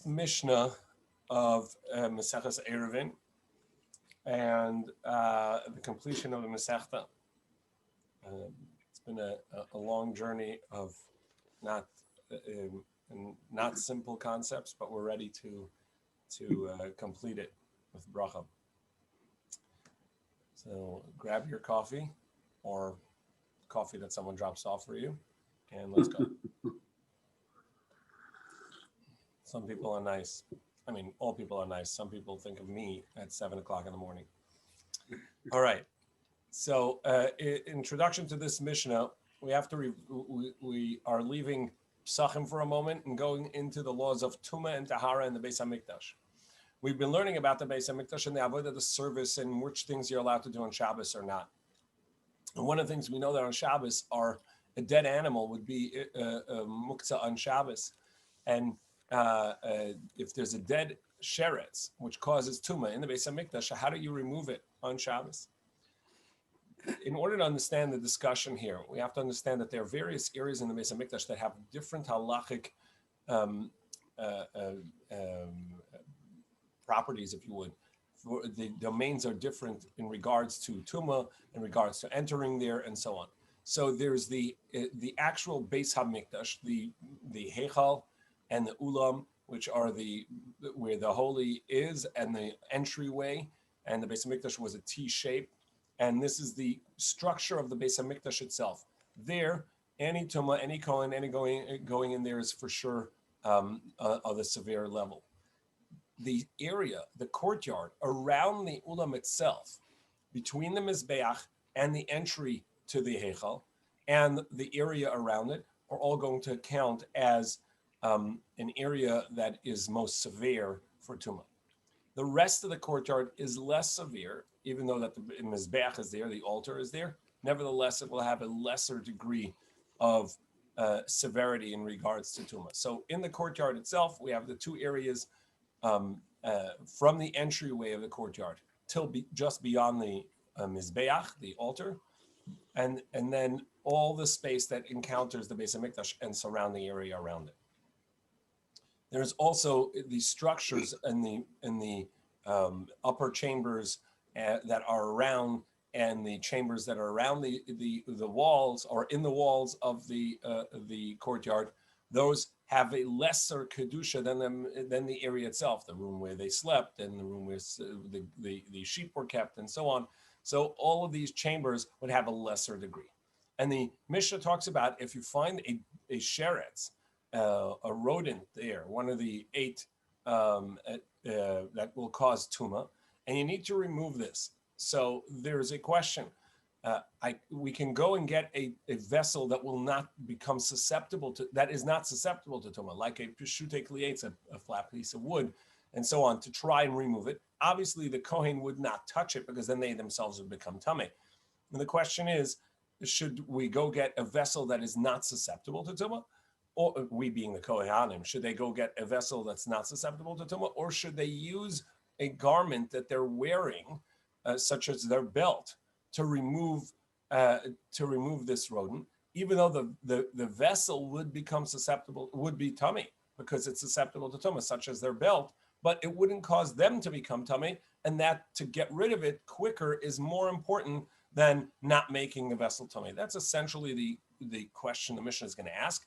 Mishnah of Maseches Eruvin and the completion of the Masechta. It's been a long journey of not simple concepts, but we're ready to complete it with bracha. So grab your coffee or coffee that someone drops off for you, and let's go. Some people are nice. I mean, all people are nice. Some people think of me at 7 o'clock in the morning. All right. So, introduction to this Mishnah, we have to we are leaving Psachim for a moment and going into the laws of Tumah and Tahara and the Beis HaMikdash. We've been learning about the Beis HaMikdash and the avodah, the service, and which things you're allowed to do on Shabbos or not. And one of the things we know that on Shabbos are a dead animal would be muktzah on Shabbos, and if there's a dead sheretz which causes tumah in the Beis HaMikdash, how do you remove it on Shabbos? In order to understand the discussion here, we have to understand that there are various areas in the Beis HaMikdash that have different halachic properties, if you would. The domains are different in regards to tumah, in regards to entering there, and so on. So there's the actual Beis HaMikdash, the heichal and the ulam, which are where the holy is, and the entryway. And the Beis HaMikdash was a T shape, and this is the structure of the Beis HaMikdash itself. There, any tumah, any kohen, any going in there is for sure of a severe level. The area, the courtyard around the ulam itself, between the mizbeach and the entry to the heichal, and the area around it, are all going to count as an area that is most severe for tumah. The rest of the courtyard is less severe, even though that the mizbeach is there, the altar is there. Nevertheless, it will have a lesser degree of severity in regards to tumah. So in the courtyard itself, we have the two areas from the entryway of the courtyard till just beyond the mizbeach, the altar, and then all the space that encounters the Beis HaMikdash and surrounding area around it. There's also the structures in the upper chambers that are around, and the chambers that are around the walls or in the walls of the courtyard. Those have a lesser kedusha than the area itself, the room where they slept and the room where the sheep were kept and so on. So all of these chambers would have a lesser degree. And the Mishnah talks about if you find a sheretz, a rodent there, one of the 8 that will cause tumah, and you need to remove this. So there's a question. We can go and get a vessel that will not become susceptible to, that is not susceptible to tumah, like a peshute klietz, a flat piece of wood, and so on, to try and remove it. Obviously, the kohen would not touch it because then they themselves would become tameh. And the question is, should we go get a vessel that is not susceptible to tumah? Or we being the kohanim, should they go get a vessel that's not susceptible to tumah, or should they use a garment that they're wearing, such as their belt, to remove this rodent, even though the vessel would become susceptible, would be tummy because it's susceptible to tumah, such as their belt, but it wouldn't cause them to become tummy, and that to get rid of it quicker is more important than not making the vessel tummy. That's essentially the question the Mishnah is going to ask,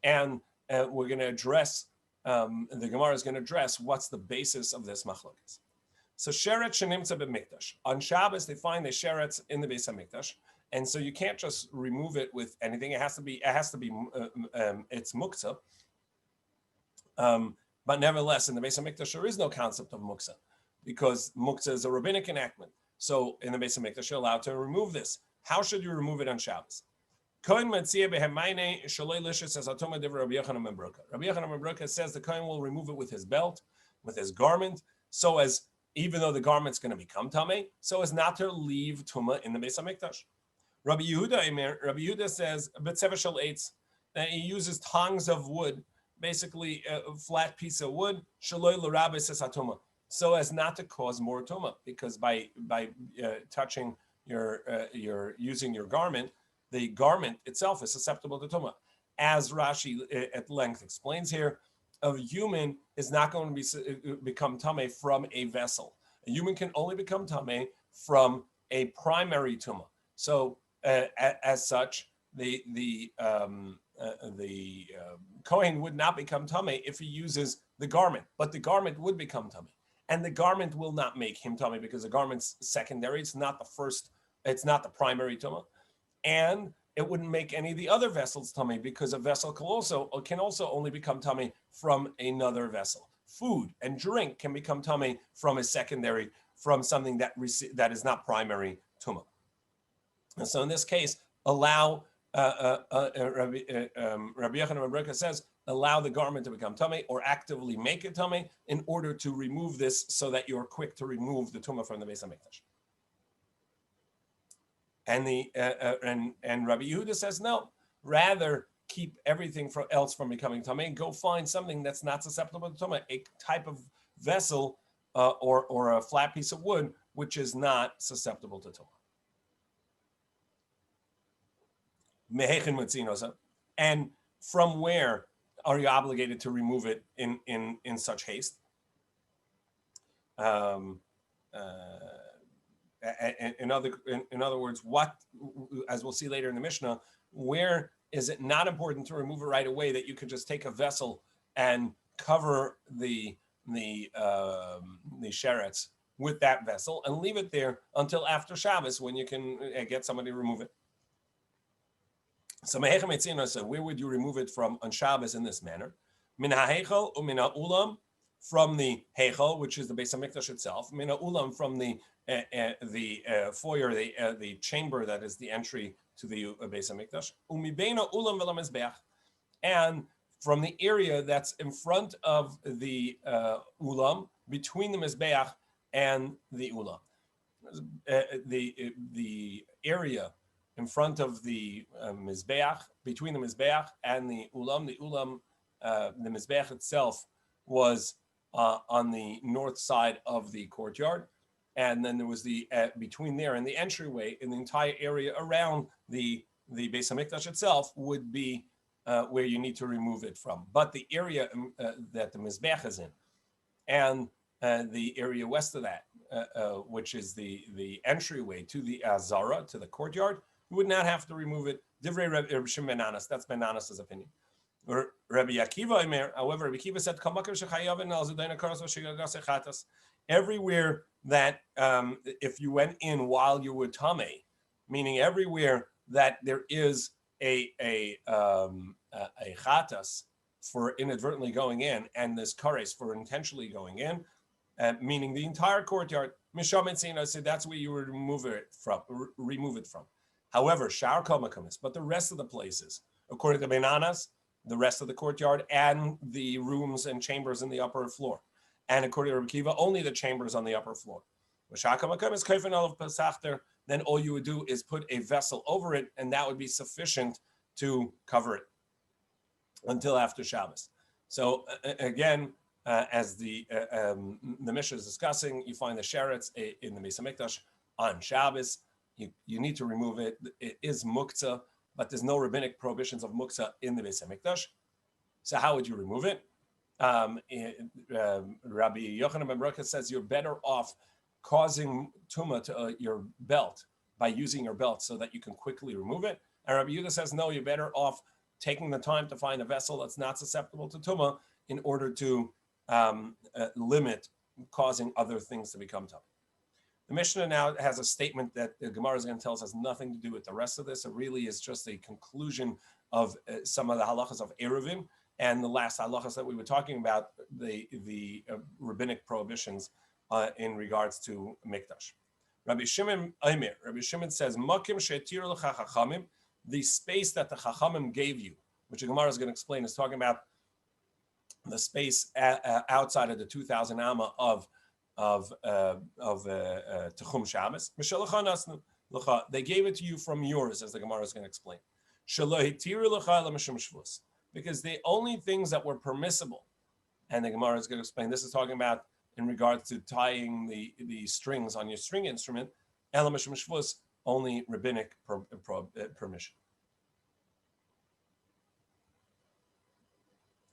and we're going to address. The Gemara is going to address what's the basis of this machlokes. So sheretz shenimtza b'mikdash. On Shabbos, they find the sheretz in the Beis HaMikdash, and so you can't just remove it with anything. It has to be it's muktzah. But nevertheless, in the Beis HaMikdash, there is no concept of muktzah because muktzah is a rabbinic enactment. So in the Beis HaMikdash, you're allowed to remove this. How should you remove it on Shabbos? Kohen metzia behemayne shaloi lishus as atoma divrei Rabbi Yochanan ben Broka. Rabbi Yochanan ben Broka says the kohen will remove it with his belt, with his garment, so as even though the garment's going to become tameh, so as not to leave tumah in the Beis HaMikdash. Rabbi Yehuda says betzever shel eitz, that he uses tongs of wood, basically a flat piece of wood, shaloi l'rabbi says hatuma, so as not to cause more tumah, because by touching your using your garment, the garment itself is susceptible to tumah. As Rashi at length explains here, a human is not going to become tameh from a vessel. A human can only become tameh from a primary tumah. So as such, the Kohen would not become tameh if he uses the garment, but the garment would become tameh, and the garment will not make him tameh because the garment's secondary. It's not the first. It's not the primary tumah, and it wouldn't make any of the other vessels tameh because a vessel can also only become tameh from another vessel. Food and drink can become tameh from a secondary, from something that is not primary tumah. And so in this case, allow Rabbi Yochanan ben Breka says, allow the garment to become tameh or actively make it tameh in order to remove this, so that you're quick to remove the tumah from the Beis Hamikdash. And and Rabbi Yehuda says no, rather keep everything else from becoming tameh. Go find something that's not susceptible to tumah, a type of vessel or a flat piece of wood which is not susceptible to tumah. And from where are you obligated to remove it in such haste? In other words, what, as we'll see later in the Mishnah, where is it not important to remove it right away, that you could just take a vessel and cover the sherets with that vessel and leave it there until after Shabbos, when you can get somebody to remove it? So where would you remove it from on Shabbos in this manner? Min ha'heichel u'min ha'ulam, from the heichel, which is the Beis Hamikdash itself. Min ha'ulam, from the foyer, the chamber that is the entry to the Beis Hamikdash. U'mibein ha'ulam v'la mizbeach, and from the area that's in front of the ulam, between the mizbeach and the ulam. The area in front of the mizbeach, between the mizbeach and the ulam. The mizbeach itself was on the north side of the courtyard, and then there was the between there and the entryway, in the entire area around the Beis Hamikdash itself would be where you need to remove it from. But the area that the mizbeach is in, and the area west of that, which is the entryway to the Azara, to the courtyard, you would not have to remove it. Divrei Rabbi Shimon ben Anas, that's Ben Anas's opinion. Or Rabbi Akiva, however, Rabbi Akiva said, everywhere that if you went in while you were tameh, meaning everywhere that there is a chatas for inadvertently going in, and this kares for intentionally going in, meaning the entire courtyard, Misham and Sina said that's where you would remove it from. However, Shar Komakamis, but the rest of the places, according to Ben Anas, the rest of the courtyard and the rooms and chambers in the upper floor, and according to Rabbi Kiva, only the chambers on the upper floor. Then all you would do is put a vessel over it, and that would be sufficient to cover it until after Shabbos. So again, as the Mishnah is discussing, you find the sherets in the Beis Hamikdash on Shabbos. You need to remove it. It is muktzah, but there's no rabbinic prohibitions of muktzah in the Beis Hamikdash. So how would you remove it? Rabbi Yochanan ben Breka says you're better off causing tumah to your belt by using your belt so that you can quickly remove it. And Rabbi Yehuda says no, you're better off taking the time to find a vessel that's not susceptible to tumah in order to limit causing other things to become tumah. The Mishnah now has a statement that the Gemara is going to tell us has nothing to do with the rest of this. It really is just a conclusion of some of the halachas of Eruvin and the last halachas that we were talking about, the rabbinic prohibitions in regards to mikdash. Rabbi Shimon says, "Makim she'tir l'cha chachamim," the space that the chachamim gave you, which the Gemara is going to explain, is talking about the space outside of the 2,000 amma of Techum Shabbos. They gave it to you from yours, as the Gemara is going to explain. Because the only things that were permissible, and the Gemara is going to explain, this is talking about in regards to tying the strings on your string instrument, only rabbinic permission.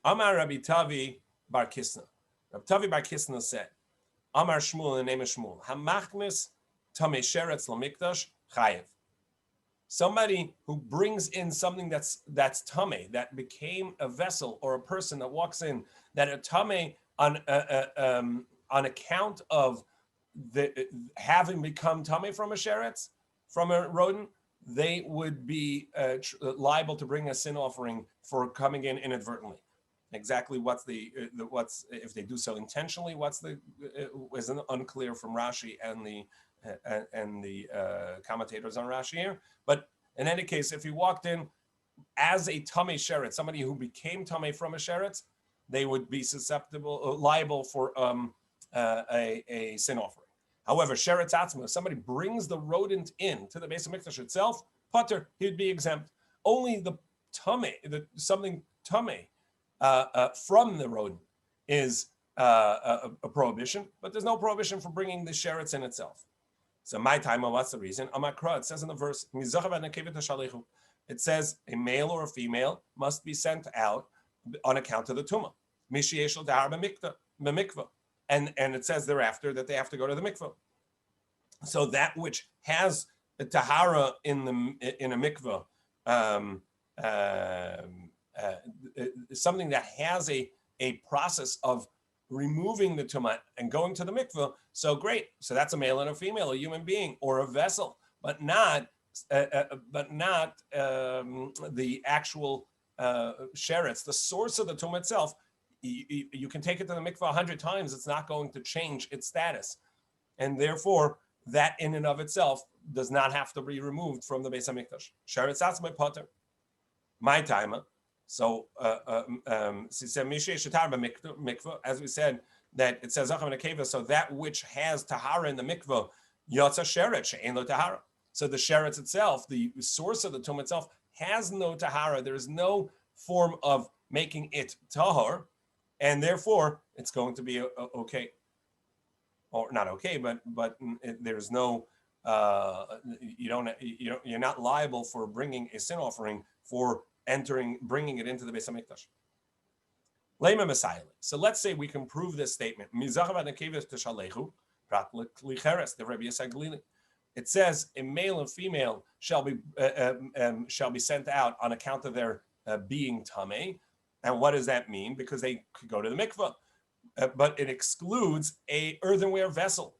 Amar Rabbi Tavi Bar Kisna. Rabbi Tavi Bar Kisna said, Amar Shmuel in the name of Shmuel, Hamachmis Tamei Sheretz Lamikdash Chayev. Somebody who brings in something that's tamei, that became a vessel or a person that walks in that are tamei on account of the having become tamei from a sheretz, from a rodent, they would be liable to bring a sin offering for coming in inadvertently. Exactly what's if they do so intentionally? Is unclear from Rashi and the commentators on Rashi here. But in any case, if he walked in as a tamei sheretz, somebody who became tamei from a sheretz, they would be liable for a sin offering. However, sheretz atzma, if somebody brings the rodent in to the Beis HaMikdash itself, pater, he'd be exempt. Only the tamei, something tamei from the rodent is a prohibition, but there's no prohibition for bringing the sheretz in itself. So my time, what's the reason? Amakra, it says in the verse, it says a male or a female must be sent out on account of the tumah. And it says thereafter that they have to go to the mikvah. So that which has a tahara in a mikvah, something that has a process of removing the tumah and going to the mikvah, so great. So that's a male and a female, a human being or a vessel, but not the actual sheretz, the source of the tumah itself. You can take it to the mikvah 100 times; it's not going to change its status, and therefore that in and of itself does not have to be removed from the Beis HaMikdash. Sheretz atzmai pater. My timer. So, as we said, that it says so that which has tahara in the mikvah, yotza sheret she'ein lo tahara. So the sheretz itself, the source of the tumah itself, has no tahara. There is no form of making it tahor, and therefore it's going to be okay, or not okay, but there's no you're not liable for bringing a sin offering for bringing it into the Beis HaMikdash. Lema Messiah. So let's say we can prove this statement. It says a male and female shall be sent out on account of their being tamei. And what does that mean? Because they could go to the mikvah, but it excludes a earthenware vessel.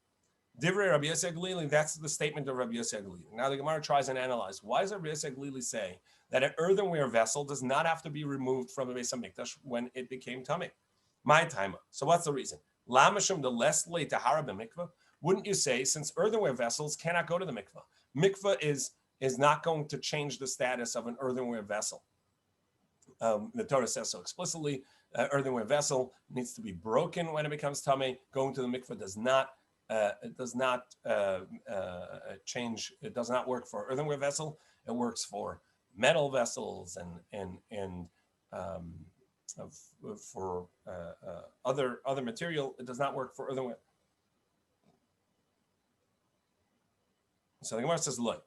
Divrei Rabbi Yossi Glili, that's the statement of Rabbi Yossi Glili. Now the Gemara tries and analyze. Why does Rabbi Yossi Glili say that an earthenware vessel does not have to be removed from the Beis HaMikdash when it became tamei? My timer. So what's the reason? Lamashum the less late tahara b'mikvah. Wouldn't you say, since earthenware vessels cannot go to the mikvah, mikvah is not going to change the status of an earthenware vessel? The Torah says so explicitly. Earthenware vessel needs to be broken when it becomes tamei. Going to the mikvah does not change. It does not work for earthenware vessel. It works for metal vessels and for other material. It does not work for earthenware. So the Gemara says, look,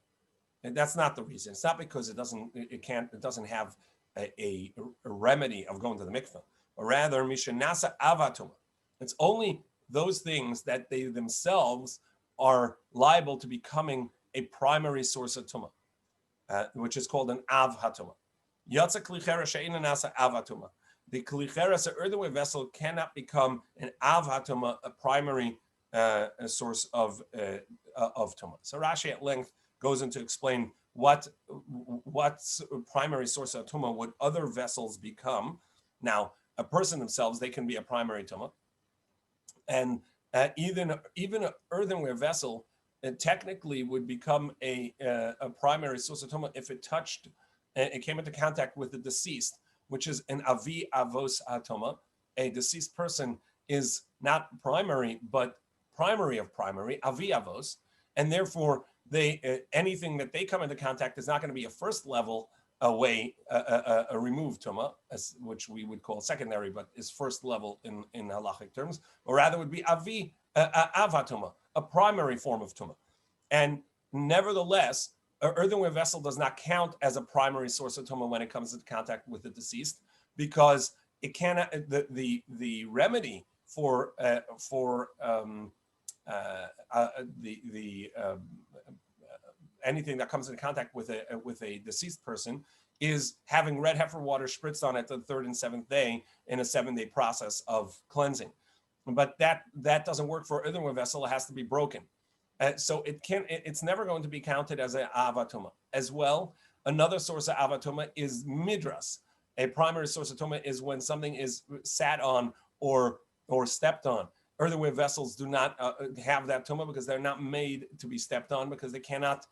that's not the reason. It's not because it doesn't have a remedy of going to the mikveh, or rather, mishenasa avatuma. It's only those things that they themselves are liable to becoming a primary source of tumah, which is called an av hatuma. Yatsa klichera she'ina nasa av hatuma. The klichera, an earthenware vessel, cannot become an av hatuma, a primary source of tumah. So Rashi at length goes into explain what primary source of tumah would other vessels become. Now, a person themselves, they can be a primary tumah, and even an earthenware vessel technically would become a primary source of tumah if it came into contact with the deceased, which is an avi avos hatoma. A deceased person is not primary, but primary of primary, avi avos, and therefore anything that they come into contact is not going to be a first level a removed tumah, which we would call secondary, but is first level in halachic terms, or rather would be avatuma, a primary form of tumah. And nevertheless, an earthenware vessel does not count as a primary source of tumah when it comes into contact with the deceased, because it cannot. The remedy for anything that comes into contact with a deceased person is having red heifer water spritzed on it the third and seventh day in a 7-day process of cleansing. But that doesn't work for earthenware vessel. It has to be broken. So it's never going to be counted as an avatuma. As well, another source of avatuma is midras. A primary source of tuma is when something is sat on or stepped on. Earthenware vessels do not have that tuma because they're not made to be stepped on, because they cannot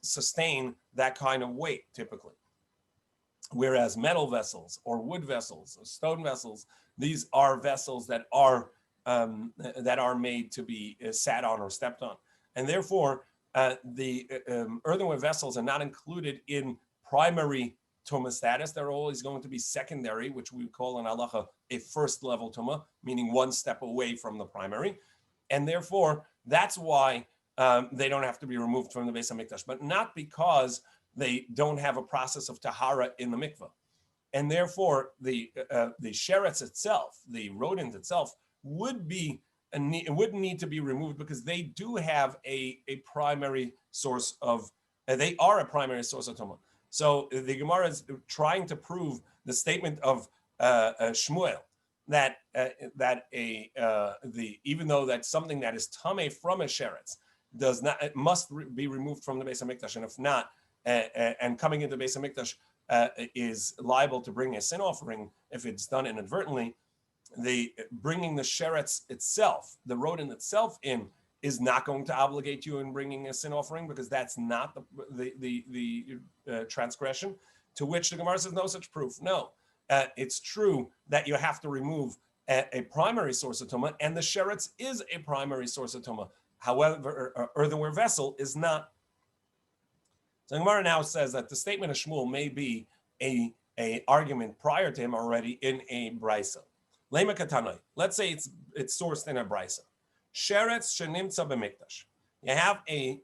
sustain that kind of weight typically. Whereas metal vessels or wood vessels or stone vessels, these are vessels that are made to be sat on or stepped on, and therefore the earthenware vessels are not included in primary tuma status. They're always going to be secondary, which we call in halacha a first level tuma, meaning one step away from the primary, and therefore that's why they don't have to be removed from the Beis HaMikdash, but not because they don't have a process of tahara in the mikveh. And therefore, the sheretz itself, the rodent itself, would need to be removed because they do have a primary source of, they are a primary source of tumah. So the Gemara is trying to prove the statement of Shmuel that even though that's something that is tameh from a sheretz it must be removed from the Beis HaMikdash, and if not, and coming into Beis HaMikdash is liable to bring a sin offering if it's done inadvertently. The bringing the sheretz itself, the rodent itself, in is not going to obligate you in bringing a sin offering, because that's not the transgression. To which the Gemara says no such proof. No, it's true that you have to remove a primary source of tumah, and the sheretz is a primary source of tumah. However, earthenware vessel is not. So Gemara now says that the statement of Shmuel may be a argument prior to him already in a brisa. Lema katanoi. Let's say it's sourced in a brisa. Sheretz shenimtza b'mikdash. You have in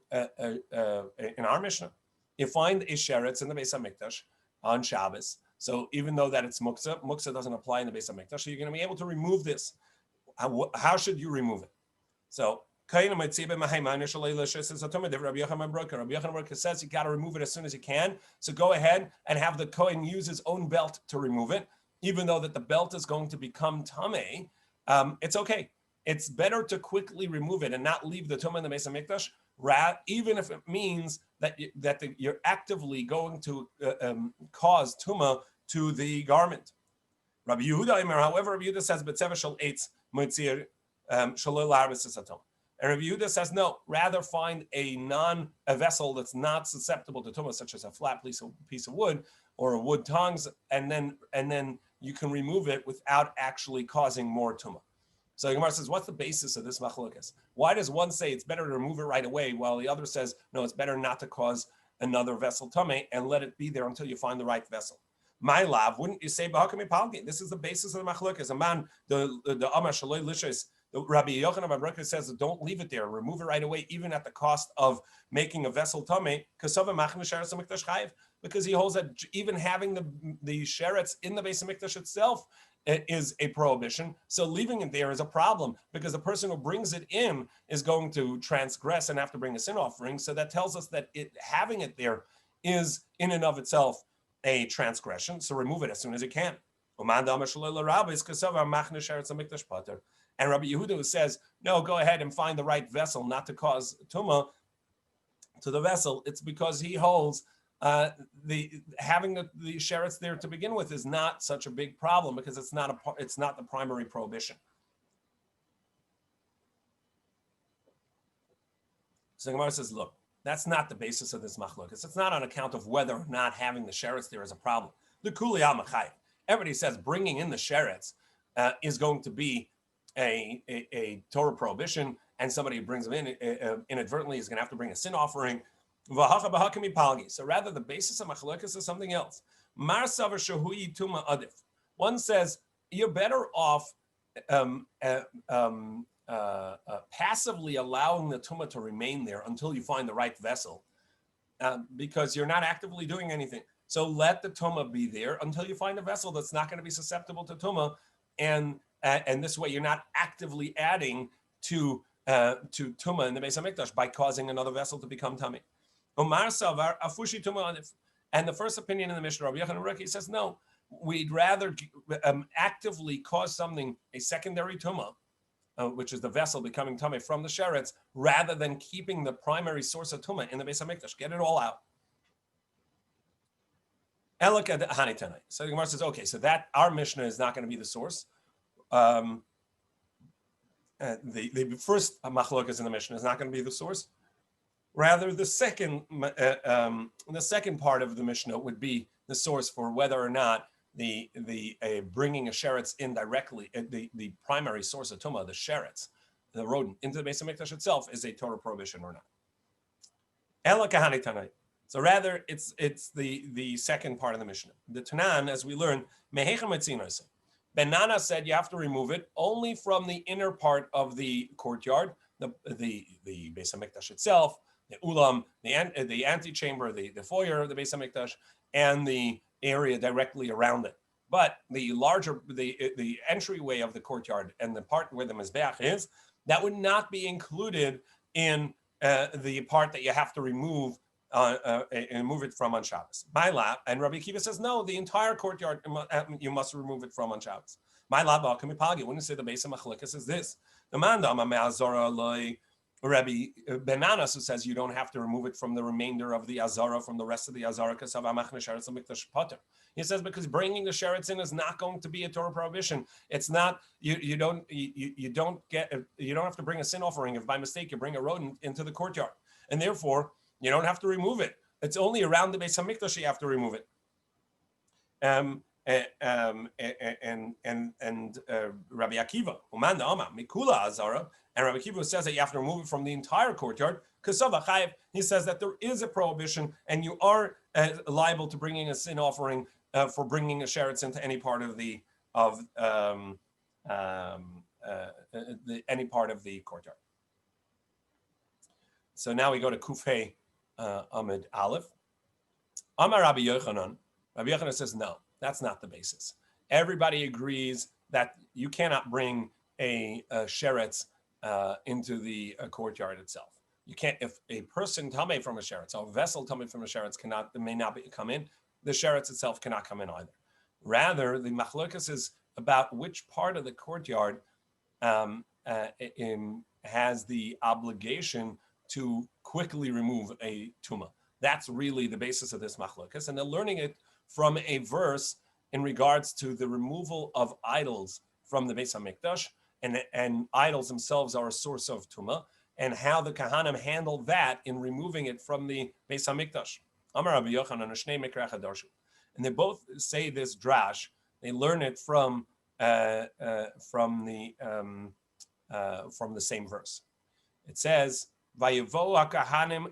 our Mishnah, you find a sheretz in the Beis HaMikdash on Shabbos. So even though that it's muksa doesn't apply in the Beis HaMikdash, so you're going to be able to remove this. How should you remove it? So Rabbi Yochanan says you got to remove it as soon as you can. So go ahead and have the Kohen use his own belt to remove it, even though that the belt is going to become tameh. It's okay. It's better to quickly remove it and not leave the tumah in the Beis HaMikdash, even if it means that you're actively going to cause tumah to the garment. Rabbi Yehuda, however, Rabbi Yehuda says, "B'tzeva shel eitz motzir shaloi la'arbis esatom." And Rabbi Yehuda says, no, rather find a vessel that's not susceptible to tumah, such as a flat piece of wood or a wood tongs, and then you can remove it without actually causing more tumah. So the Gemara says, what's the basis of this machlokas? Why does one say it's better to remove it right away, while the other says, no, it's better not to cause another vessel tumah and let it be there until you find the right vessel? My love, wouldn't you say, this is the basis of the machlokas? A man, the Amar Shaloi Lishis, Rabbi Yochanan Bar says, don't leave it there. Remove it right away, even at the cost of making a vessel tameh, because he holds that even having the sheretz in the Beis HaMikdash itself is a prohibition. So leaving it there is a problem, because the person who brings it in is going to transgress and have to bring a sin offering. So that tells us that having it there is in and of itself a transgression. So remove it as soon as you can. And Rabbi Yehuda says, no, go ahead and find the right vessel, not to cause tumah to the vessel. It's because he holds having the sheretz there to begin with is not such a big problem, because it's not the primary prohibition. So the Gemara says, look, that's not the basis of this machlokas. It's not on account of whether or not having the sheretz there is a problem. The kuli al machayev. Everybody says bringing in the sheretz is going to be a Torah prohibition, and somebody who brings them in inadvertently is going to have to bring a sin offering. So rather, the basis of machlokas is something else. One says you're better off passively allowing the tumah to remain there until you find the right vessel, because you're not actively doing anything. So let the tuma be there until you find a vessel that's not going to be susceptible to tuma, and this way you're not actively adding to tuma in the Beis Hamikdash by causing another vessel to become tummy. Umar Savar Afushi Tuma, and the first opinion in the Mishnah, Rabbi Yochanan Reki, says no. We'd rather actively cause something a secondary tuma, which is the vessel becoming tummy from the sheretz, rather than keeping the primary source of tuma in the Beis Hamikdash. Get it all out. So the Gemara says, okay, so that our Mishnah is not going to be the source. The first machlokas in the Mishnah is not going to be the source. Rather, the second part of the Mishnah would be the source for whether or not the bringing a sheretz in directly, the primary source of tumah, the sheretz, the rodent, into the Beis Hamikdash itself is a Torah prohibition or not. Ela kahani tanai. So rather, it's the second part of the Mishnah. The Tanan, as we learn, mehechem etzinose. Benana said you have to remove it only from the inner part of the courtyard, the Beis Hamikdash itself, the ulam, the antechamber, the foyer of the Beis Hamikdash, and the area directly around it. But the larger, the entryway of the courtyard and the part where the mizbeach is, that would not be included in the part that you have to remove and move it from on Shabbos. And Rabbi Akiva says, no, the entire courtyard, you must remove it from on Shabbos. Wouldn't say the base of Machlikas is this. The mandam Rabbi Benanas, who says you don't have to remove it from the remainder of the Azara, from the rest of the Azara, he says because bringing the sheretz in is not going to be a Torah prohibition. It's not you don't have to bring a sin offering if by mistake you bring a rodent into the courtyard, and therefore you don't have to remove it. It's only around the Beis Hamikdash you have to remove it. And Rabbi Akiva, Umanda Ama, Mikula Azara, and Rabbi Akiva says that you have to remove it from the entire courtyard. Kasava Chayev, he says that there is a prohibition, and you are liable to bringing a sin offering for bringing a sheretz into any part of any part of the courtyard. So now we go to Kufay Amid Aleph. Amar Rabbi Yochanan. Rabbi Yochanan says no. That's not the basis. Everybody agrees that you cannot bring a sheretz into the courtyard itself. You can't, if a person tamei from a sheretz, or a vessel tamei from a sheretz may not come in, the sheretz itself cannot come in either. Rather, the machlokas is about which part of the courtyard has the obligation to quickly remove a tuma. That's really the basis of this machlokas, and they're learning it from a verse in regards to the removal of idols from the Beis Hamikdash, and idols themselves are a source of tumah, and how the Kahanim handle that in removing it from the Beis Hamikdash. Amar Rabbi Yochanan Shnei Mikrach Hadarshu, and they both say this drash. They learn it from the same verse. It says, "Vayevo HaKahanim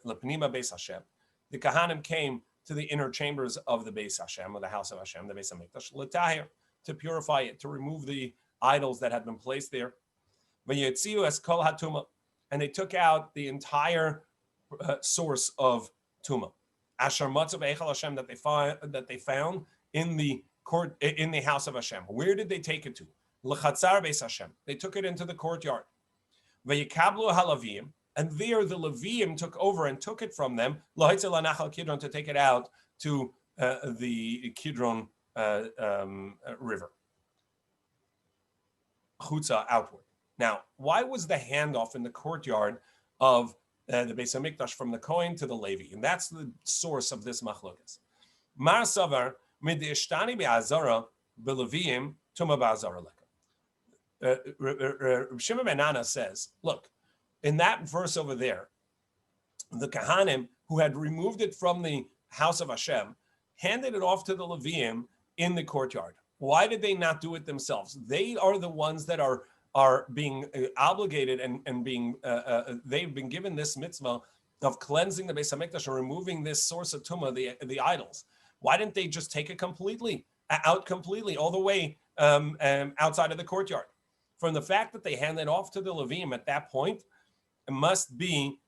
lepnima Beis Hashem." The Kahanim came to the inner chambers of the Beis Hashem, or the house of Hashem, the Beis Hamikdash, l'tahir, to purify it, to remove the idols that had been placed there. V'yetziu es kol hatuma, and they took out the entire source of tuma. Asher matzav eichel Hashem, that they found in the court, in the house of Hashem. Where did they take it to? L'chatzar Beis Hashem. They took it into the courtyard. V'yikablu halavim. And there the Leviim took over and took it from them, to take it out to the Kidron river. Chutza, outward. Now, why was the handoff in the courtyard of the Beis Hamikdash from the Kohen to the Levi? And that's the source of this machlokas. Mar savar mid'ishtani be'azara be'Leviim tuma be'azara leka. Shimon ben Anna says, look, in that verse over there, the Kahanim who had removed it from the house of Hashem handed it off to the Leviim in the courtyard. Why did they not do it themselves? They are the ones that are being obligated and being they've been given this mitzvah of cleansing the Beis Hamikdash and removing this source of tumah, the idols. Why didn't they just take it completely all the way outside of the courtyard? From the fact that they handed off to the Leviim at that point, it must be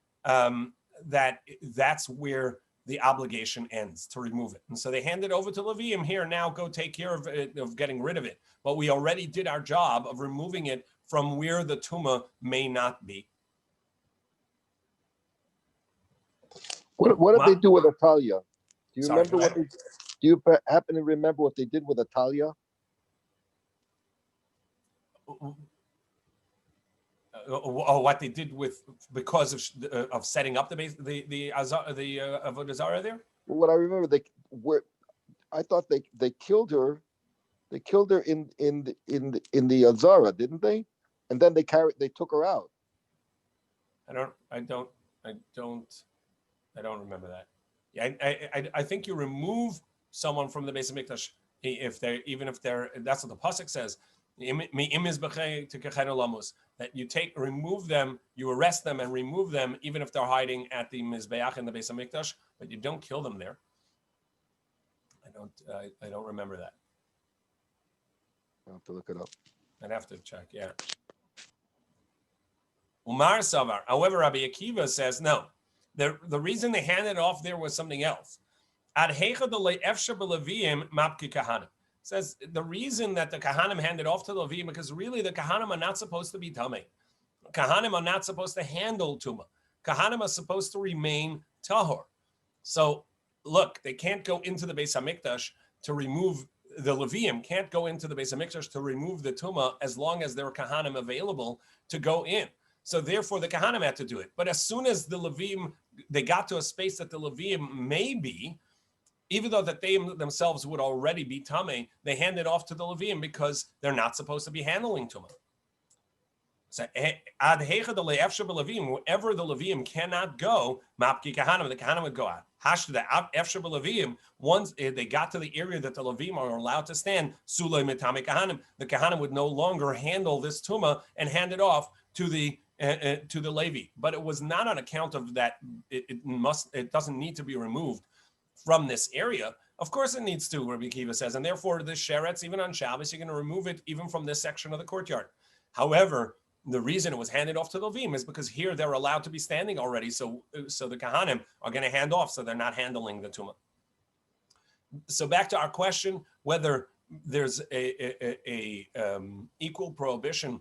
that's where the obligation ends to remove it. And so they hand it over to Levium. Here, now go take care of it, of getting rid of it. But we already did our job of removing it from where the tumah may not be. What did they do with Atalia? Do you Sorry, remember what? Do you happen to remember what they did with Atalia? What they did with because of setting up the base, the Avodah Zarah there. Well, what I remember, I thought they killed her. They killed her in the Azara, didn't they? And then they took her out. I don't remember that. Yeah, I think you remove someone from the Beis Hamikdash if they're that's what the pasuk says. That you remove them, you arrest them and remove them, even if they're hiding at the Mizbeach in the Beis Hamikdash, but you don't kill them there. I don't remember that. I'll have to look it up. I'd have to check, yeah. Umar Savar. However, Rabbi Akiva says no. The reason they handed it off there was something else. Ad heicha de le'efsha b'leviim mapki kahanim. Says the reason that the Kahanim handed off to the Leviim because really the Kahanim are not supposed to be tamei. Kahanim are not supposed to handle Tumah. Kahanim are supposed to remain tahor. So look, they can't go into the Beis Hamikdash to remove the Leviim can't go into the Beis Hamikdash to remove the Tumah as long as there are Kahanim available to go in. So therefore the Kahanim had to do it. But as soon as the Leviim, they got to a space that the Leviim may be, even though that they themselves would already be tamei, they hand it off to the Leviim because they're not supposed to be handling tumah. So ad heicha de le'efsha b'Leviim, wherever the Leviim cannot go, mapki kahanim, the kahanim would go out. Hashda efsha b'Leviim, once they got to the area that the Leviim are allowed to stand, sulei mitame kahanim, the kahanim would no longer handle this tumah and hand it off to the Levi. But it was not on account of that. It doesn't need to be removed from this area. Of course it needs to, Rabbi Akiva says, and therefore the sheretz, even on Shabbos, you're going to remove it even from this section of the courtyard. However, the reason it was handed off to the Levim is because here they're allowed to be standing already, so the Kahanim are going to hand off, so they're not handling the Tumah. So back to our question, whether there's a equal prohibition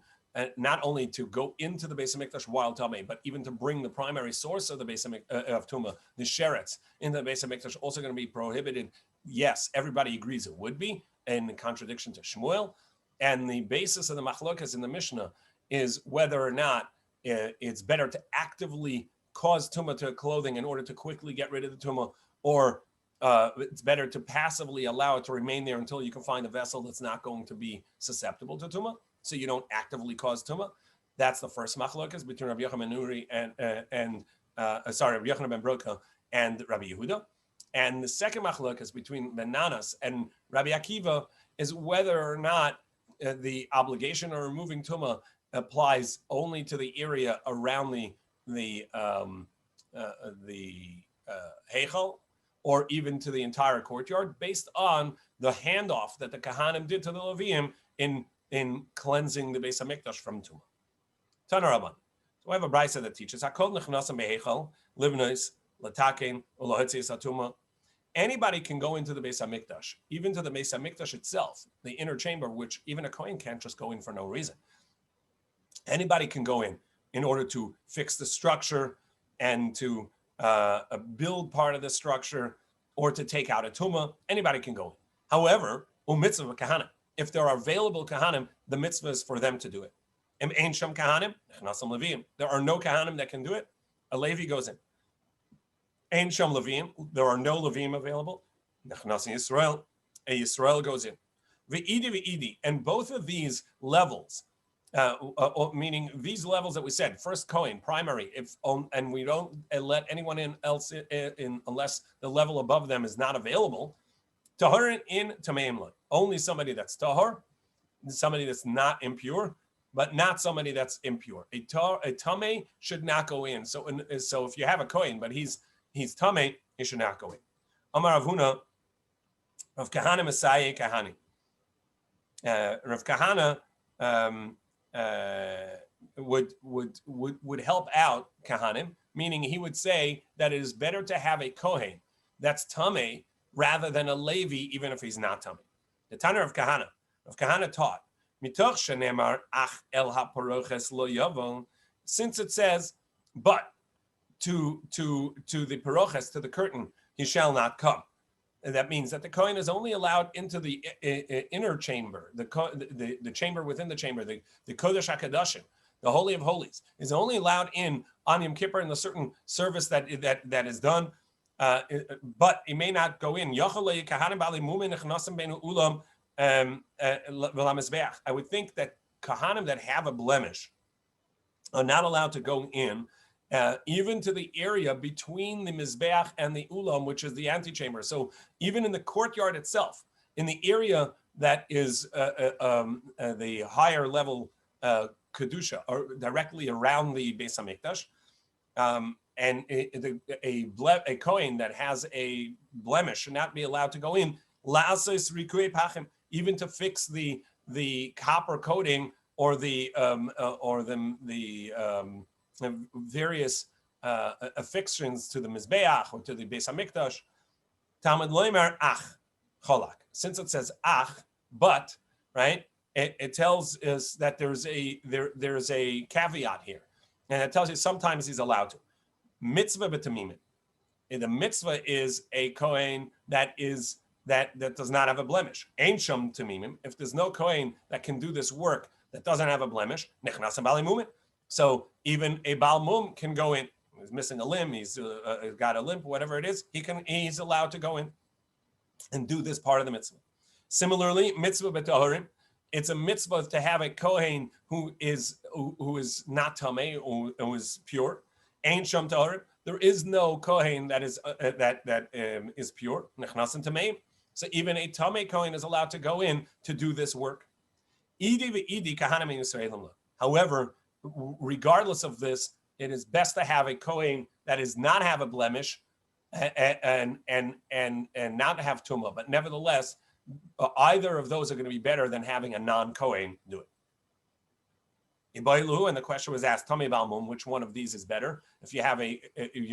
not only to go into the Beis Hamikdash while tamei, but even to bring the primary source of the Beis of Tumah, the sheretz, into the Beis Hamikdash, also going to be prohibited. Yes, everybody agrees it would be, in contradiction to Shmuel. And the basis of the machlokas in the Mishnah is whether or not it's better to actively cause Tumah to clothing in order to quickly get rid of the Tumah, or it's better to passively allow it to remain there until you can find a vessel that's not going to be susceptible to Tumah, so you don't actively cause Tumah. That's the first machlokas between Rabbi Yochanan ben Nuri and Rabbi Yochanan ben Broka and Rabbi Yehuda. And the second machlokas between Ben Nanas and Rabbi Akiva is whether or not the obligation of removing Tumah applies only to the area around the Heichal, or even to the entire courtyard, based on the handoff that the Kahanim did to the Leviim in cleansing the Beis Hamikdash from Tumah. Tana Rabban. So we have a brisa that teaches Hakol nechnasam beheichal livnos lataken ulohitzias hatumah. Anybody can go into the Beis Hamikdash, even to the Beis Hamikdash itself, the inner chamber, which even a kohen can't just go in for no reason. Anybody can go in order to fix the structure and to build part of the structure or to take out a tumah. Anybody can go in. However, u'mitzvah kahanim. If there are available kahanim, the mitzvah is for them to do it. Im ein sham kahanim, nechnasam leviim. There are no kahanim that can do it. A Levi goes in. Ein sham leviim. There are no leviim available. Nechnasam Yisrael. A Yisrael goes in. Ve'idi. And both of these levels, meaning these levels that we said, first Kohen, primary, and we don't let anyone else in unless the level above them is not available. Taharin in tameim, only somebody that's tahar, somebody that's not impure, but not somebody that's impure. A tamei should not go in. So if you have a Kohen, but he's tamei, he should not go in. Amar Avuna, Rav Kahana Messiah Kahani. Rav Kahana would help out Kahanim, meaning he would say that it is better to have a Kohen that's Tameh rather than a Levi, even if he's not Tameh. The Tanner of Kahana taught, Mitoch shenemar ach el haparoches lo yavon, since it says, but to the paroches, to the curtain, he shall not come. And that means that the Kohen is only allowed into the inner chamber, the chamber within the chamber, the Kodesh HaKadoshim, the Holy of Holies, is only allowed in on Yom Kippur in the certain service that is done, but he may not go in. I would think that Kahanim that have a blemish are not allowed to go in, even to the area between the Mizbeach and the Ulam, which is the antechamber. So even in the courtyard itself, in the area that is the higher level Kedusha, or directly around the Beis HaMikdash, and a Kohen that has a blemish should not be allowed to go in, even to fix the copper coating or the various affixtions to the Mizbeach or to the Beis HaMikdash. Talmud loimer ach cholak. Since it says ach, but, right, it tells us that there's a caveat here, and it tells you sometimes he's allowed to. Mitzvah b'tamimin. The mitzvah is a Kohen that does not have a blemish. Ein sham tamimim. If there's no Kohen that can do this work that doesn't have a blemish, nechnas bali mumin. So even a Baal Mum can go in. He's missing a limb. He's got a limp, whatever it is. He's allowed to go in and do this part of the mitzvah. Similarly, mitzvah b'taharim. It's a mitzvah to have a Kohen who is not tamei, who is pure. Ein sham taharim. There is no Kohen that is pure. Nechnasim tameim. So even a tamei Kohen is allowed to go in to do this work. Idi ve'idi kahanim Yisraelim. However, regardless of this, it is best to have a Kohen that does not have a blemish and not have tumah. But nevertheless, either of those are going to be better than having a non-Kohen do it. And the question was asked, Tamei Baal Mum, which one of these is better? If you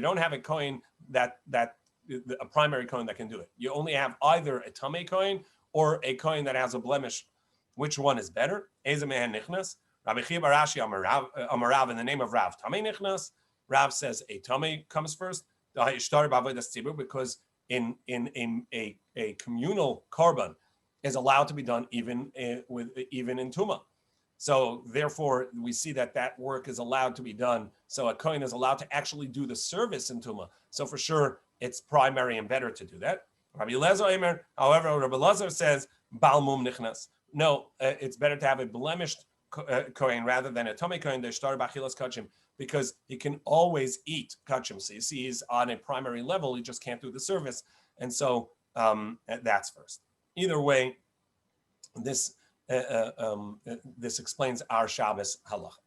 don't have a Kohen that a primary Kohen that can do it, you only have either a Tamei Kohen or a Kohen that has a blemish. Which one is better? Ezemehen nichnas. Rabbi Chia bar Ashi Amarav in the name of Rav Tamei nichnas. Rav says a Tamei comes first. Because in a communal korban is allowed to be done even in Tumah. So therefore, we see that work is allowed to be done. So a Kohen is allowed to actually do the service in Tumah. So for sure, it's primary and better to do that. Rabbi Elazar, however, Rabbi Elazar says Baal Mum nichnas. No, it's better to have a blemished Kohen rather than a Tamei Kohen. They start b'achilas kachim because he can always eat kachim. So you see, he's on a primary level. He just can't do the service, and so that's first. Either way, this explains our Shabbos halacha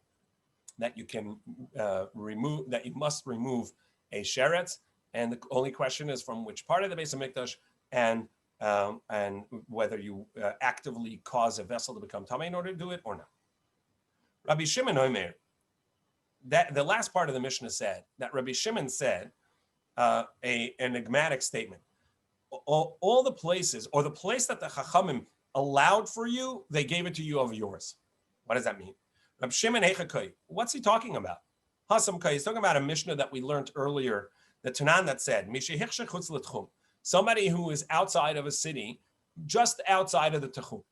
that you can you must remove a sheret, and the only question is from which part of the Beis HaMikdash and whether you actively cause a vessel to become tamei in order to do it or not. Rabbi Shimon Omer, that the last part of the Mishnah said that Rabbi Shimon said an enigmatic statement. All the places, or the place that the Chachamim allowed for you, they gave it to you over yours. What does that mean? Rabbi Shimon Heichakai, what's he talking about? Hasam Kai, he's talking about a Mishnah that we learned earlier, the Tanan that said, somebody who is outside of a city, just outside of the Techum,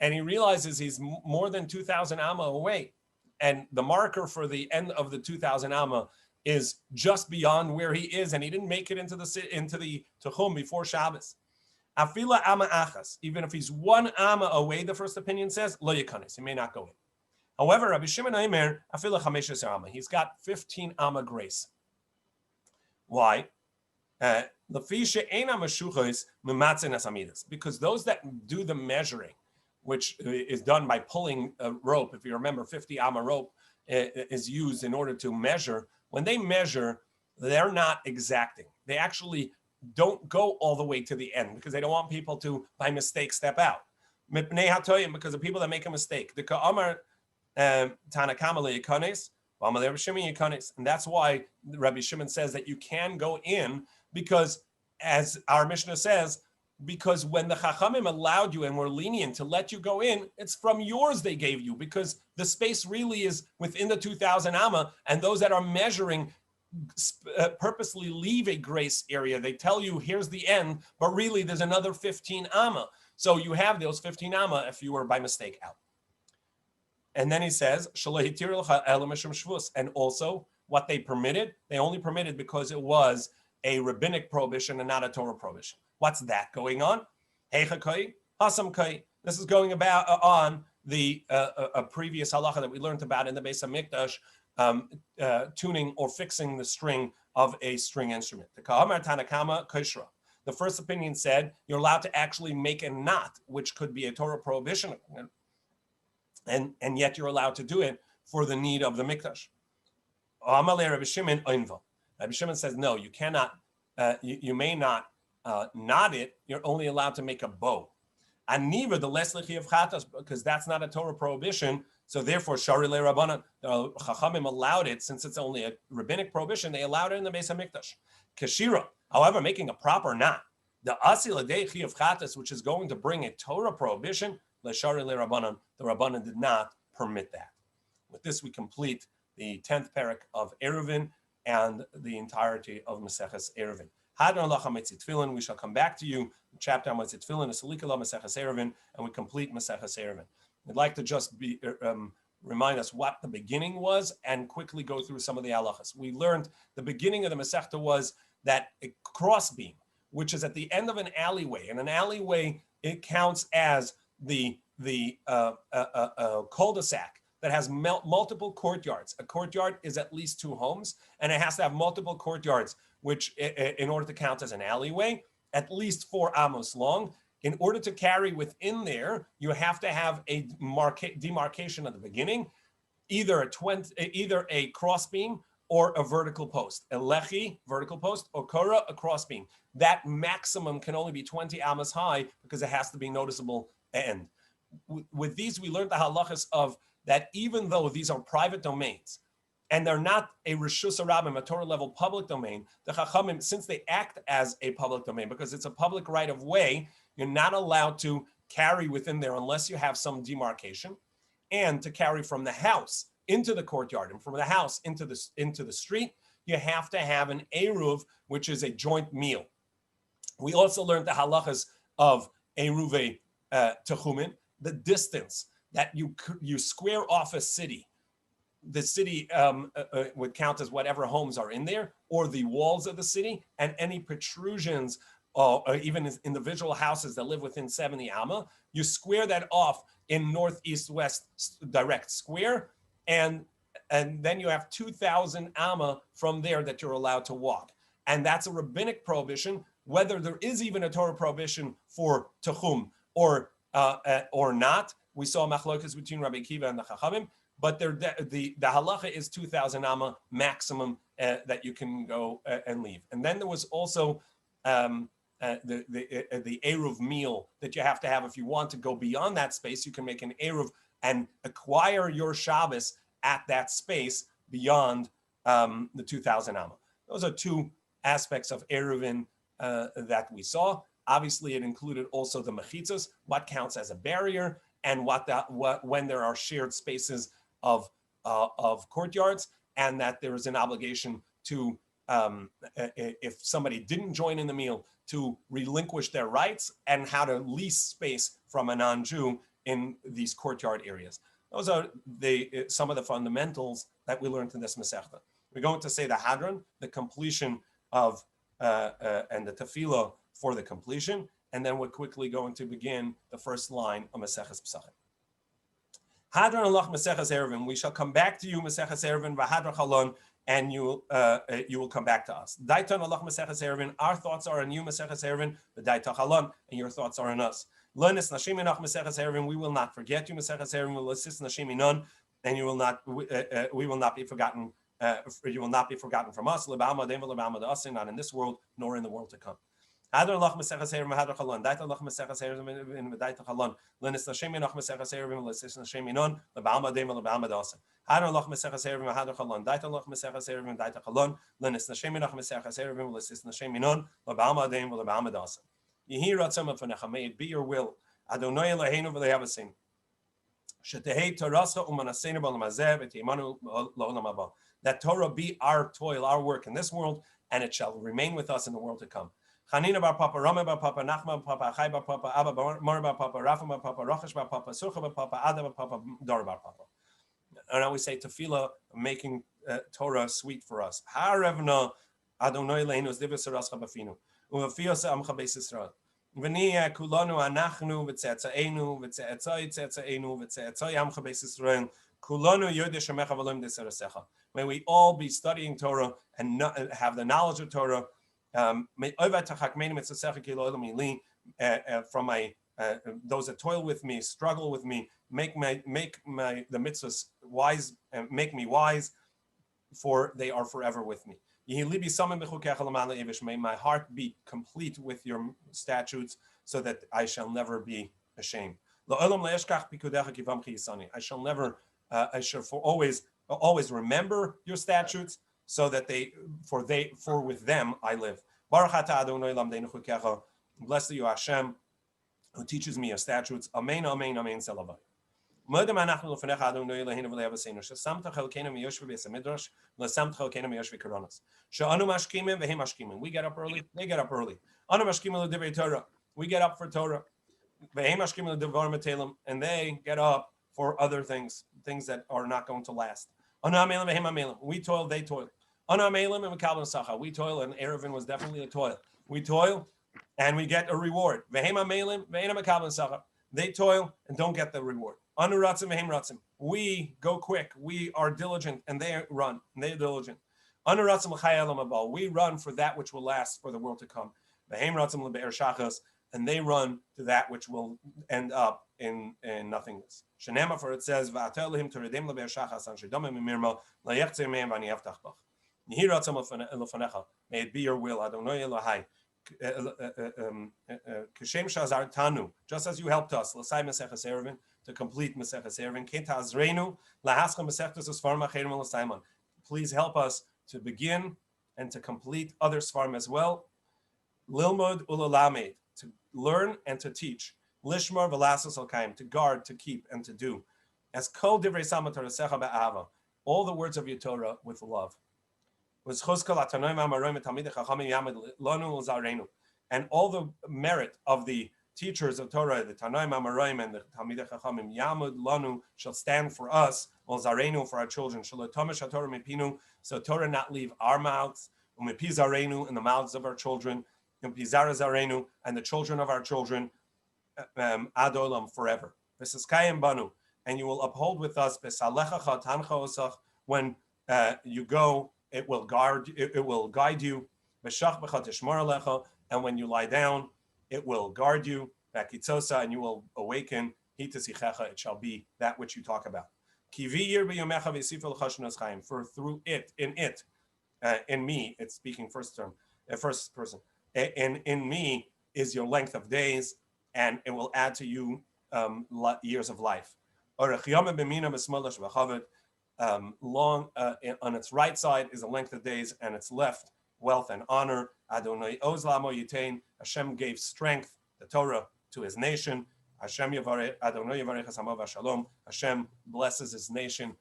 and he realizes he's more than 2,000 amma away, and the marker for the end of the 2,000 amma is just beyond where he is, and he didn't make it into the Techum before Shabbos. Afila amma achas, even if he's one amma away, the first opinion says lo yikanes, he may not go in. However, Rabbi Shimon Omer, afila 15 amma, he's got 15 amma grace. Why? Because those that do the measuring, which is done by pulling a rope, if you remember, 50 amma rope is used in order to measure. When they measure, they're not exacting. They actually don't go all the way to the end because they don't want people to, by mistake, step out. Because of people that make a mistake. And that's why Rabbi Shimon says that you can go in, because as our Mishnah says, because when the Chachamim allowed you and were lenient to let you go in, it's from yours they gave you, because the space really is within the 2,000 amma, and those that are measuring purposely leave a grace area. They tell you, here's the end, but really there's another 15 amma. So you have those 15 amma if you were by mistake out. And then he says, and also what they permitted, they only permitted because it was a rabbinic prohibition and not a Torah prohibition. What's that going on? This is going about on the a previous halacha that we learned about in the Beis HaMikdash, tuning or fixing the string of a string instrument. The first opinion said you're allowed to actually make a knot, which could be a Torah prohibition, and yet you're allowed to do it for the need of the Mikdash. Rabbi Shimon says, no, you cannot, you may not knot it, you're only allowed to make a bow. Aniva, the less lechi of chatas, because that's not a Torah prohibition, so therefore, shari le rabbanan, the Chachamim allowed it, since it's only a rabbinic prohibition, they allowed it in the Beis HaMikdash. Kashira, however, making a proper knot, the asi l'dei of chatas, which is going to bring a Torah prohibition, le shari le rabbanan, the rabbanan did not permit that. With this, we complete the 10th parak of Eruvin and the entirety of Maseches Eruvin. Hadron lacha mitzit tefillin. We shall come back to you. Chapter on mitzit tefillin is Salikala Maseches Eruvin, and we complete Maseches Eruvin. I'd like to just remind us what the beginning was and quickly go through some of the halachas. We learned the beginning of the Masechta was that a crossbeam, which is at the end of an alleyway, and an alleyway it counts as the cul-de-sac that has multiple courtyards. A courtyard is at least 2 homes, and it has to have multiple courtyards, which in order to count as an alleyway, at least 4 amos long. In order to carry within there, you have to have a demarcation at the beginning, either a crossbeam or a vertical post. A lechi, vertical post, or kora, a crossbeam. That maximum can only be 20 amos high because it has to be noticeable end. With these, we learned the halachas of that even though these are private domains, and they're not a Rishus HaRabim, a Torah level public domain, the Chachamim, since they act as a public domain, because it's a public right of way, you're not allowed to carry within there unless you have some demarcation, and to carry from the house into the courtyard and from the house into the street, you have to have an Eruv, which is a joint meal. We also learned the halachas of Eruve Techumin, the distance that you square off a city. The city would count as whatever homes are in there, or the walls of the city, and any protrusions, or even individual houses that live within 70 amma, you square that off in northeast-west direct square, and then you have 2,000 amma from there that you're allowed to walk. And that's a rabbinic prohibition, whether there is even a Torah prohibition for Techum or not. We saw machlokas between Rabbi Akiva and the Chachamim, but the halacha is 2,000 amma maximum that you can go and leave. And then there was also the Eruv meal that you have to have. If you want to go beyond that space, you can make an Eruv and acquire your Shabbos at that space beyond the 2,000 amma. Those are 2 aspects of Eruvin that we saw. Obviously, it included also the mechitzos, what counts as a barrier, and when there are shared spaces of courtyards, and that there is an obligation to, if somebody didn't join in the meal, to relinquish their rights, and how to lease space from a non-Jew in these courtyard areas. Those are some of the fundamentals that we learned in this Masechta. We're going to say the Hadron, the completion of, and the Tefillah for the completion, and then we're quickly going to begin the first line of Maseches Pesachim. Hadron alach Maseches Eruvin. We shall come back to you, Maseches Eruvin, v'Hadron Chalon, and you will come back to us. Daiton alach Maseches Eruvin. Our thoughts are on you, Maseches Eruvin, v'Daiton Chalon, and your thoughts are on us. Learnis Nashim Inach Maseches Eruvin. We will not forget you, Maseches Eruvin. We'll assist Nashim Inon, and you will not. We will not be forgotten. You will not be forgotten from us. Not in this world, nor in the world to come. Hadar lach Maseches Eruvin Hadar Chalon. Daita lach Maseches Eruvin in Daita Chalon. Lenis Lashem Yinach Maseches Eruvin Lesis Lashem Yinon LeBalma Dem LeBalma Dasa. Hadar lach Maseches Eruvin Hadar Chalon. Daita lach Maseches Eruvin Daita Chalon. Lenis Lashem Yinach Maseches Eruvin Lesis Lashem Yinon LeBalma Dem LeBalma Dasa. Yehi Ratzon Lefanecha. May it be your will. Adonai Eloheinu v'le'avasin. Shetehei Torascha u'manasenu b'olam hazeh v'tiyimanu l'olam haba. That Torah be our toil, our work in this world, and it shall remain with us in the world to come. Chanina bar Papa, Rama bar Papa, Nachman bar Papa, Achai bar Papa, Abba Mor bar Papa, Rafa bar Papa, Rochesh bar Papa, Surcha bar Papa, Ada bar Papa, Dor bar Papa. And I always say tefillah, making Torah sweet for us. Ha'arevna Adonai Eloheinu zdivus rascha b'finu u'afiyos amcha beis Yisrael. V'niyah kulanu anachnu v'tze'etzaenu v'tze'etzai tze'etzaenu v'tze'etzai amcha beis Yisrael. Kulanu yodeh shemecha v'loim deserasecha. May we all be studying Torah and have the knowledge of Torah. From my those that toil with me, struggle with me, make the mitzvahs wise and make me wise, for they are forever with me. May my heart be complete with your statutes, so that I shall never be ashamed. I shall never, I shall always remember your statutes, so that for with them I live. Blessed are you, Hashem, who teaches me your statutes. Amen, amen, amen. Selavai. We get up early, they get up early. We get up for Torah. And they get up for other things that are not going to last. We toil, they toil. We toil, and Eruvin was definitely a toil. We toil, and we get a reward. They toil and don't get the reward. We go quick, we are diligent, and they run, and they are diligent. We run for that which will last for the world to come. And they run to that which will end up in nothingness. For it says, may it be your will, Adonai Elohai. Just as you helped us to complete Maseches Eruvin, please help us to begin and to complete other Sfarim as well. Lilmod ulalamed, to learn and to teach. Lishmar v'lasos al-kaim, to guard, to keep, and to do. As kol divrei sama torasecha be'ava, all the words of your Torah with love. And all the merit of the teachers of Torah, the Tanoim Amoraim and the Talmidei Chachamim, Yamud Lanu, shall stand for us, Ol Zarenu, for our children, Shelo Tomesh HaTorah Mipinu, so Torah not leave our mouths, Umepi Zarenu, in the mouths of our children, and Pizara Zarenu, and the children of our children, Ad Olam, forever. V'Siskayim Banu, and you will uphold with us, B'Salechacha Tancha Osach, when you go, it will guide you. And when you lie down, it will guard you. And you will awaken. It shall be that which you talk about. For through it, in me, it's speaking first person. In me is your length of days, and it will add to you years of life. Long on its right side is a length of days, and its left wealth and honor. Adonai Ozlamo Yitain, Hashem gave strength, the Torah, to his nation. Hashem Yavarech, Adonai Yavarech Hasamav Shalom. Hashem blesses his nation